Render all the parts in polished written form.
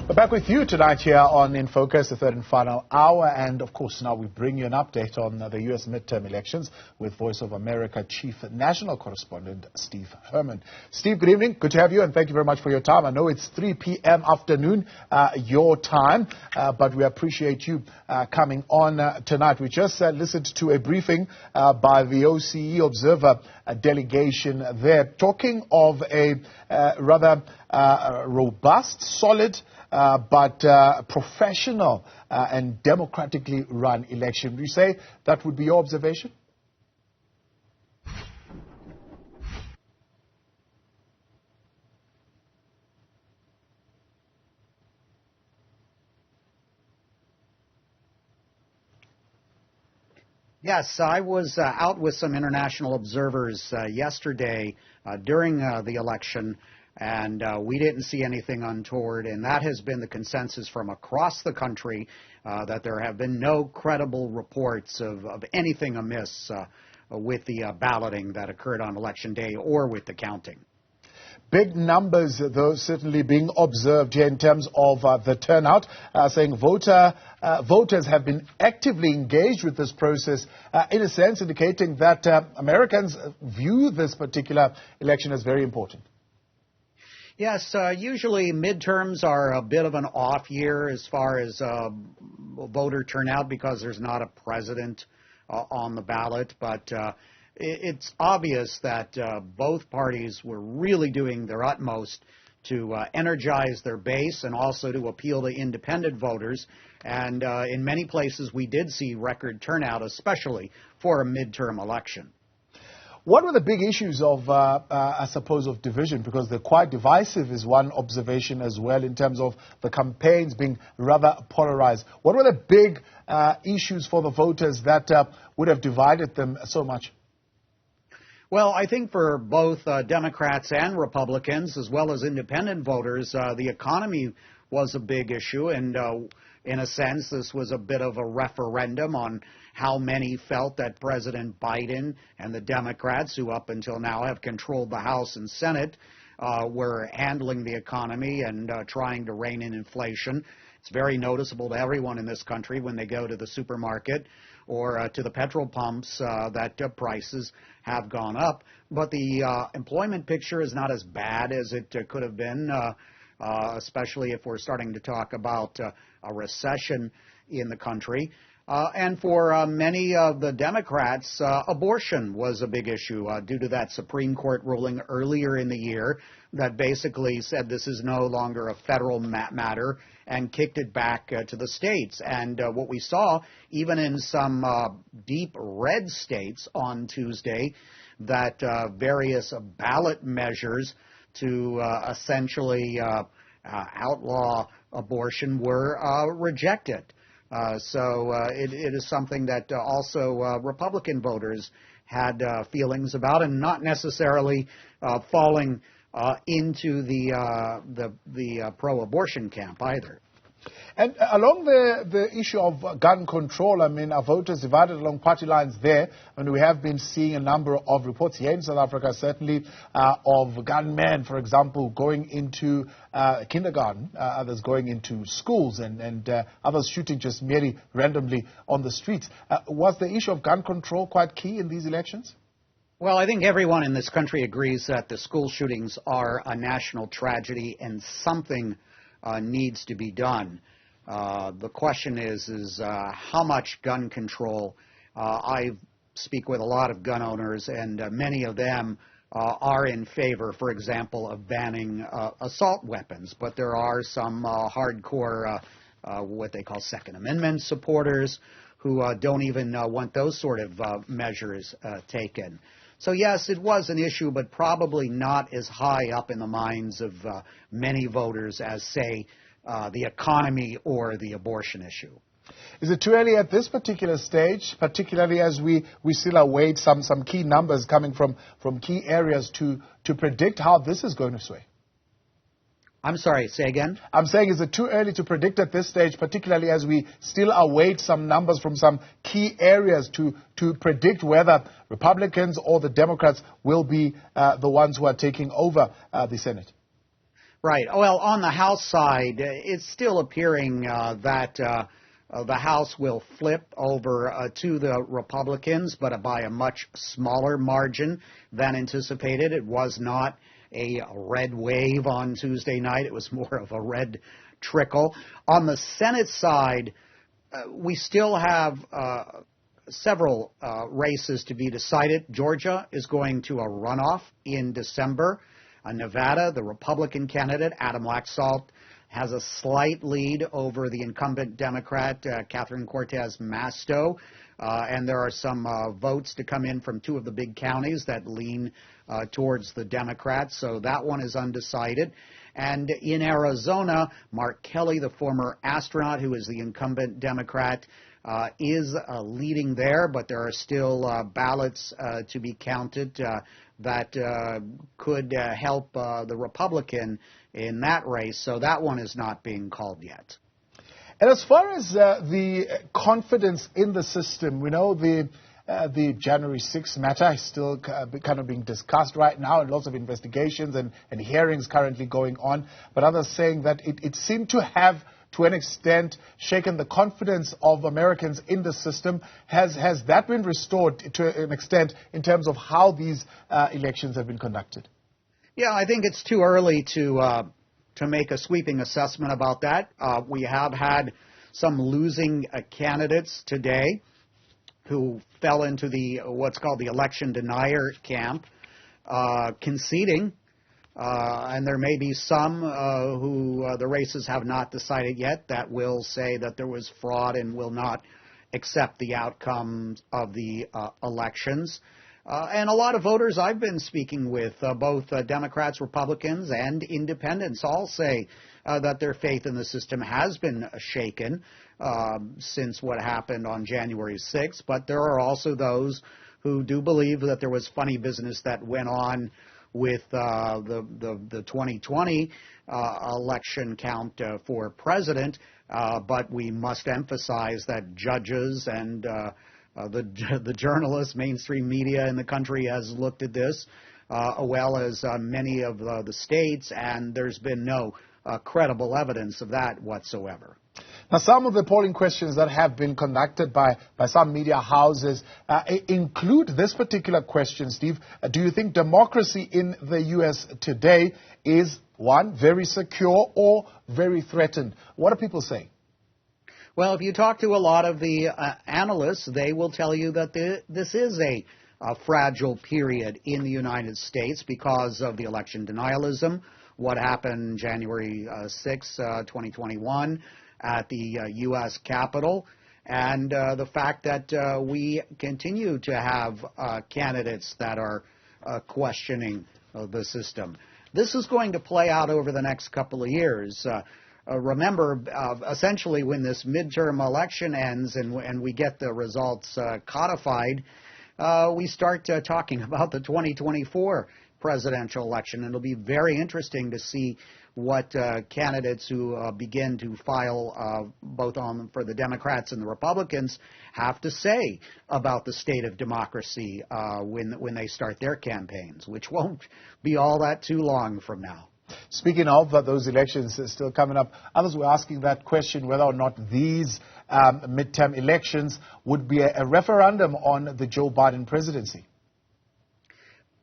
We're back with you tonight here on In Focus, the third and final hour. And, of course, now we bring you an update on the U.S. midterm elections with Voice of America Chief National Correspondent Steve Herman. Steve, good evening. Good to have you, and thank you very much for your time. I know it's 3 p.m. afternoon, your time, but we appreciate you coming on tonight. We just listened to a briefing by the OCE Observer delegation there, talking of a rather robust, solid, but professional and democratically run election. Would you say that would be your observation? Yes, I was out with some international observers yesterday during the election, and we didn't see anything untoward, and that has been the consensus from across the country, that there have been no credible reports of anything amiss with the balloting that occurred on Election Day or with the counting. Big numbers, though, certainly being observed here in terms of the turnout, saying voters have been actively engaged with this process, in a sense indicating that Americans view this particular election as very important. Yes, usually midterms are a bit of an off year as far as voter turnout because there's not a president on the ballot, but it's obvious that both parties were really doing their utmost to energize their base and also to appeal to independent voters. And in many places we did see record turnout, especially for a midterm election. What were the big issues of, I suppose, of division? Because they're quite divisive is one observation as well in terms of the campaigns being rather polarized. What were the big issues for the voters that would have divided them so much? Well, I think for both Democrats and Republicans, as well as independent voters, the economy was a big issue. And in a sense, this was a bit of a referendum on how many felt that President Biden and the Democrats, who up until now have controlled the House and Senate, were handling the economy and trying to rein in inflation. It's very noticeable to everyone in this country when they go to the supermarket or to the petrol pumps that prices have gone up. But the employment picture is not as bad as it could have been, especially if we're starting to talk about a recession in the country. And for many of the Democrats, abortion was a big issue due to that Supreme Court ruling earlier in the year that basically said this is no longer a federal matter and kicked it back to the states. And what we saw, even in some deep red states on Tuesday, that various ballot measures to essentially outlaw abortion were rejected. So it is something that also Republican voters had feelings about, and not necessarily falling into the pro-abortion camp either. And along the issue of gun control, I mean, our voters divided along party lines there, and we have been seeing a number of reports here in South Africa, certainly of gunmen, for example, going into kindergarten, others going into schools, and others shooting just merely randomly on the streets. Was the issue of gun control quite key in these elections? Well, I think everyone in this country agrees that the school shootings are a national tragedy and something needs to be done. The question is how much gun control. I speak with a lot of gun owners, and many of them are in favor, for example, of banning assault weapons. But there are some hardcore, what they call Second Amendment supporters, who don't even want those sort of measures taken. So, yes, it was an issue, but probably not as high up in the minds of many voters as, say, the economy or the abortion issue. Is it too early at this particular stage, particularly as we still await some key numbers coming from key areas to predict how this is going to sway? I'm sorry, say again? I'm saying, is it too early to predict at this stage, particularly as we still await some numbers from some key areas to predict whether Republicans or the Democrats will be the ones who are taking over the Senate? Right. Well, on the House side, it's still appearing that the House will flip over to the Republicans, but by a much smaller margin than anticipated. It was not a red wave on Tuesday night. It was more of a red trickle. On the Senate side, we still have several races to be decided. Georgia is going to a runoff in December. Nevada, the Republican candidate, Adam Laxalt, has a slight lead over the incumbent Democrat, Catherine Cortez Masto. And there are some votes to come in from two of the big counties that lean towards the Democrats. So that one is undecided. And in Arizona, Mark Kelly, the former astronaut who is the incumbent Democrat, is leading there, but there are still ballots to be counted that could help the Republican in that race. So that one is not being called yet. And as far as the confidence in the system, we know the January 6th matter is still kind of being discussed right now, and lots of investigations and hearings currently going on. But others saying that it seemed to have, to an extent, shaken the confidence of Americans in the system. Has that been restored to an extent in terms of how these elections have been conducted? Yeah, I think it's too early to make a sweeping assessment about that. We have had some losing candidates today who fell into the what's called the election denier camp, conceding. And there may be some who the races have not decided yet that will say that there was fraud and will not accept the outcomes of the elections. And a lot of voters I've been speaking with, both Democrats, Republicans, and independents, all say that their faith in the system has been shaken since what happened on January 6th. But there are also those who do believe that there was funny business that went on with the 2020 election count for president. But we must emphasize that judges and the journalists, mainstream media in the country has looked at this, as well as many of the states, and there's been no credible evidence of that whatsoever. Now, some of the polling questions that have been conducted by some media houses include this particular question, Steve. Do you think democracy in the U.S. today is, one, very secure or very threatened? What are people saying? Well, if you talk to a lot of the analysts, they will tell you that this is a fragile period in the United States because of the election denialism, what happened January 6, 2021 at the U.S. Capitol, and the fact that we continue to have candidates that are questioning the system. This is going to play out over the next couple of years. Remember, essentially, when this midterm election ends and we get the results codified, we start talking about the 2024 presidential election. And it'll be very interesting to see what candidates who begin to file both for the Democrats and the Republicans have to say about the state of democracy when they start their campaigns, which won't be all that too long from now. Speaking of those elections still coming up, others were asking that question whether or not these midterm elections would be a referendum on the Joe Biden presidency.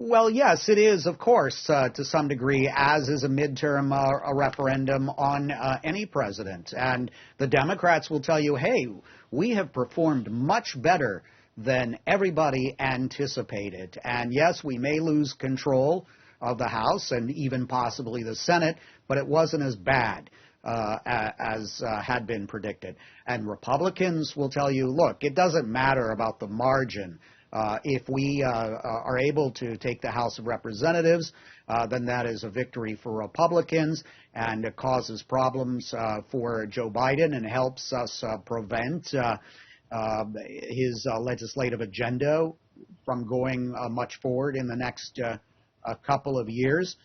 Well, yes, it is, of course, to some degree, as is a midterm a referendum on any president. And the Democrats will tell you, hey, we have performed much better than everybody anticipated. And yes, we may lose control of the House and even possibly the Senate, but it wasn't as bad as had been predicted. And Republicans will tell you, look, it doesn't matter about the margin. If we are able to take the House of Representatives, then that is a victory for Republicans, and it causes problems for Joe Biden and helps us prevent his legislative agenda from going much forward in the next a couple of years.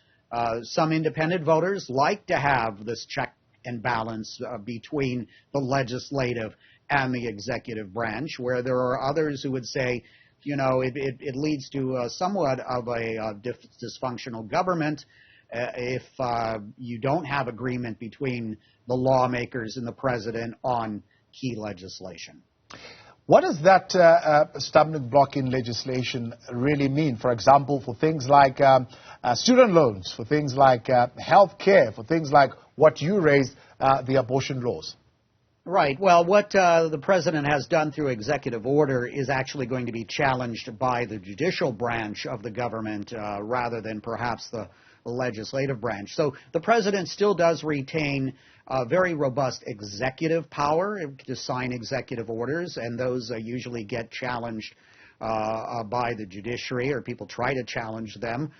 Some independent voters like to have this check and balance between the legislative and the executive branch, where there are others who would say, you know, it leads to somewhat of a dysfunctional government, if you don't have agreement between the lawmakers and the president on key legislation. What does that stumbling block in legislation really mean? For example, for things like student loans, for things like health care, for things like what you raised, the abortion laws. Right. Well, what the president has done through executive order is actually going to be challenged by the judicial branch of the government rather than perhaps the legislative branch. So the president still does retain very robust executive power to sign executive orders, and those usually get challenged by the judiciary, or people try to challenge them.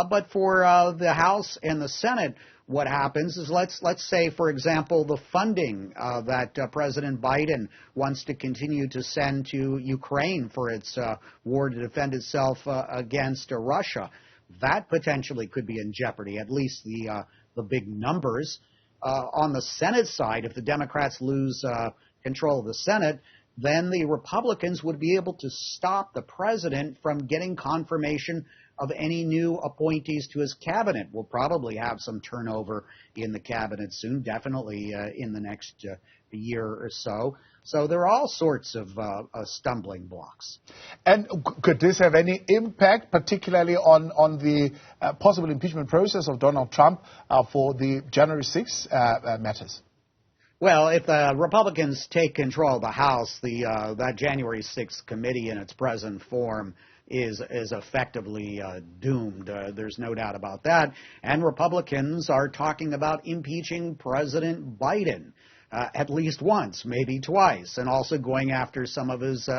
But for the House and the Senate, what happens is, let's say, for example, the funding that President Biden wants to continue to send to Ukraine for its war to defend itself against Russia. That potentially could be in jeopardy, at least the big numbers. On the Senate side, if the Democrats lose control of the Senate, then the Republicans would be able to stop the president from getting confirmation of any new appointees to his cabinet. We'll probably have some turnover in the cabinet soon, definitely in the next year or so. So there are all sorts of stumbling blocks. And could this have any impact, particularly on the possible impeachment process of Donald Trump for the January 6 matters? Well, if the Republicans take control of the House, that January 6th committee in its present form is effectively doomed. There's no doubt about that. And Republicans are talking about impeaching President Biden at least once, maybe twice, and also going after some of his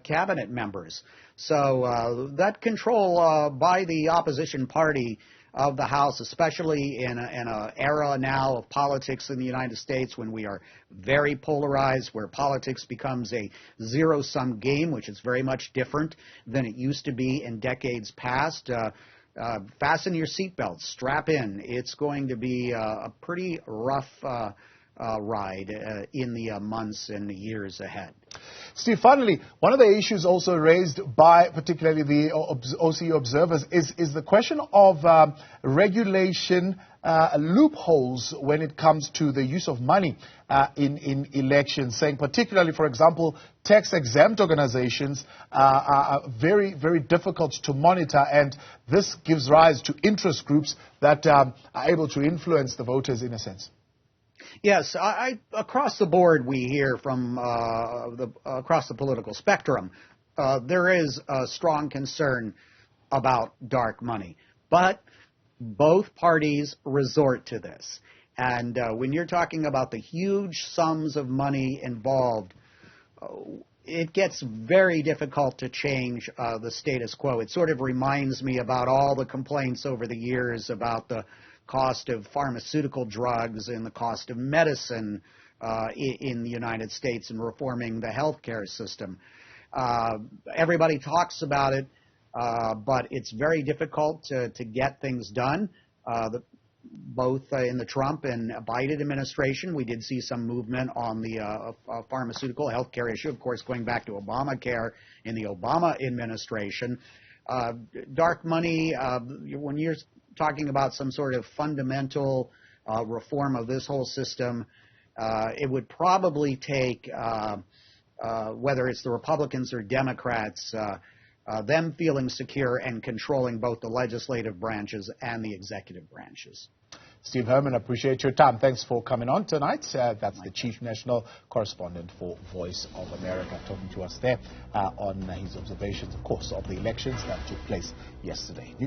cabinet members. So that control by the opposition party of the House, especially in an era now of politics in the United States when we are very polarized, where politics becomes a zero-sum game, which is very much different than it used to be in decades past. Fasten your seatbelts, strap in. It's going to be a pretty rough ride in the months and the years ahead. Steve, finally, one of the issues also raised by particularly the OCU observers is the question of regulation loopholes when it comes to the use of money in elections, saying particularly, for example, tax-exempt organizations are very, very difficult to monitor, and this gives rise to interest groups that are able to influence the voters in a sense. Yes, across the board we hear from across the political spectrum, there is a strong concern about dark money. But both parties resort to this. And when you're talking about the huge sums of money involved, it gets very difficult to change the status quo. It sort of reminds me about all the complaints over the years about the cost of pharmaceutical drugs and the cost of medicine in the United States and reforming the healthcare system. Everybody talks about it, but it's very difficult to get things done. Both in the Trump and Biden administration, we did see some movement on the pharmaceutical healthcare issue, of course, going back to Obamacare in the Obama administration. Dark money, when you're talking about some sort of fundamental reform of this whole system, it would probably take, whether it's the Republicans or Democrats, them feeling secure and controlling both the legislative branches and the executive branches. Steve Herman, appreciate your time. Thanks for coming on tonight. That's the Chief National Correspondent for Voice of America, talking to us there on his observations, of course, of the elections that took place yesterday.